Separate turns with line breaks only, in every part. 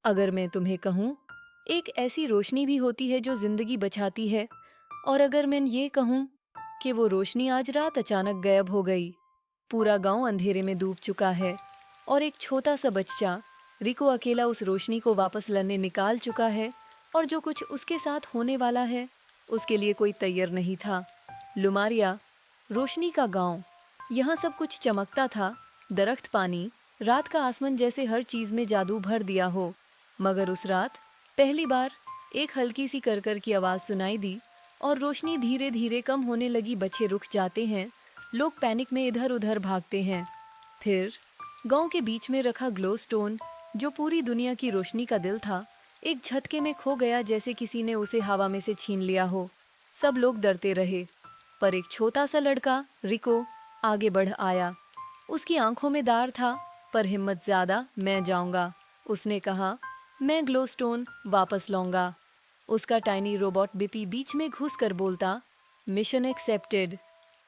अगर मैं तुम्हें कहूँ, एक ऐसी रोशनी भी होती है जो जिंदगी बचाती है, और अगर मैं ये कहूँ कि वो रोशनी आज रात अचानक गायब हो गई। पूरा गांव अंधेरे में डूब चुका है और एक छोटा सा बच्चा रिको अकेला उस रोशनी को वापस लाने निकाल चुका है, और जो कुछ उसके साथ होने वाला है उसके लिए कोई तैयार नहीं था। लुमारिया, रोशनी का गांव। यहाँ सब कुछ चमकता था, दरख्त, पानी, रात का आसमान, जैसे हर चीज में जादू भर दिया हो। मगर उस रात पहली बार एक हल्की सी करकर की आवाज सुनाई दी और रोशनी धीरे धीरे कम होने लगी। बच्चे रुक जाते हैं, लोग पैनिक में इधर उधर भागते हैं। फिर गांव के बीच में रखा ग्लो स्टोन, जो पूरी दुनिया की रोशनी का दिल था, एक झटके में खो गया, जैसे किसी ने उसे हवा में से छीन लिया हो। सब लोग डरते रहे, पर एक छोटा सा लड़का रिको आगे बढ़ आया। उसकी आंखों में दार था, पर हिम्मत ज्यादा। मैं जाऊंगा, उसने कहा। मैं ग्लो स्टोन वापस लाऊंगा। उसका टाइनी रोबोट बिपी बीच में घुस कर बोलता, मिशन एक्सेप्टेड।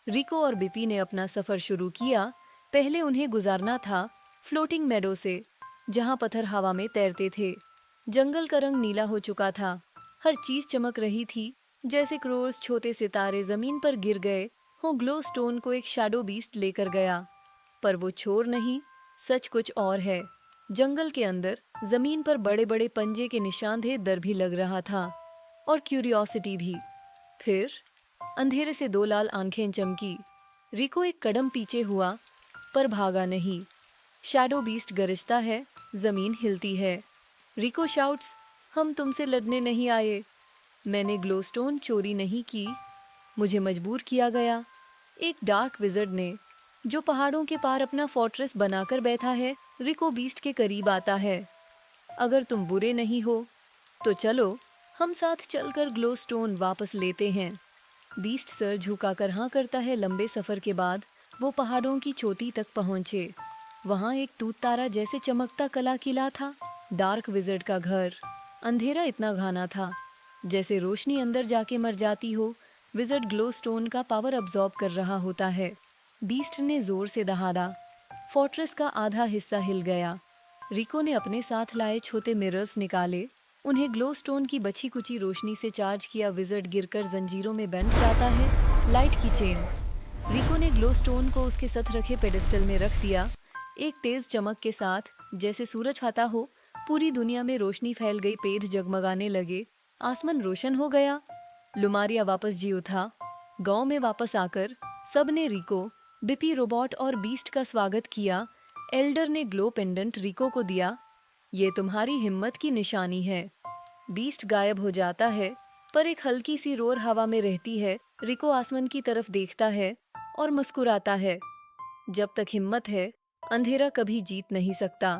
रिको और बिपी ने अपना सफर शुरू किया। पहले उन्हें गुजारना था फ्लोटिंग मेडो से, जहां पत्थर हवा में तैरते थे। जंगल का रंग नीला हो चुका था, हर चीज चमक रही थी, जैसे क्रोर्स छोटे सितारे जमीन पर गिर गए हो। ग्लो स्टोन को एक शैडो बीस्ट लेकर गया, पर वो चोर नहीं, सच कुछ और है। जंगल के अंदर जमीन पर बड़े बड़े पंजे के निशान थे, डर भी लग रहा था और क्यूरियोसिटी भी। फिर अंधेरे से दो लाल आंखें चमकी। रिको एक कदम पीछे हुआ, पर भागा नहीं। शैडो बीस्ट गरजता है, जमीन हिलती है। रिको शाउट्स, हम तुमसे लड़ने नहीं आए। मैंने ग्लोस्टोन चोरी नहीं की, मुझे मजबूर किया गया। एक डार्क विज़र्ड ने, जो पहाड़ों के पार अपना फोर्ट्रेस बनाकर बैठा है। रिको बीस्ट के करीब आता है। अगर तुम बुरे नहीं हो तो चलो, हम साथ चलकर ग्लोस्टोन वापस लेते हैं। बीस्ट सर झुकाकर हाँ करता है। लंबे सफर के बाद वो पहाड़ों की चोटी तक पहुंचे। वहां एक तूत तारा जैसे चमकता कला किला था, डार्क विज़र्ड का घर। अंधेरा इतना घना था जैसे रोशनी अंदर जाके मर जाती हो। विज़र्ड ग्लो स्टोन का पावर अब्सॉर्ब कर रहा होता है। बीस्ट ने जोर से दहाड़ा, फोर्ट्रेस का आधा हिस्सा हिल गया। रिको ने अपने साथ लाए छोटे मिरर्स निकाले, उन्हें ग्लो स्टोन की बची कुची रोशनी से चार्ज किया। विज़र्ड गिरकर जंजीरों में बंध जाता है। लाइट की चेन। रिको ने ग्लो स्टोन को उसके साथ रखे पेडेस्टल में रख दिया। एक तेज चमक के साथ, जैसे सूरज आता हो, पूरी दुनिया में रोशनी फैल गई। पेड़ जगमगाने लगे, आसमान रोशन हो गया। लुमारिया वापस जी उठा। गांव में वापस आकर सबने रिको, बिपी रोबोट और बीस्ट का स्वागत किया। एल्डर ने ग्लो पेंडेंट रिको को दिया। ये तुम्हारी हिम्मत की निशानी है। बीस्ट गायब हो जाता है, पर एक हल्की सी रोर हवा में रहती है। रिको आसमान की तरफ देखता है और मुस्कुराता है। जब तक हिम्मत है, अंधेरा कभी जीत नहीं सकता।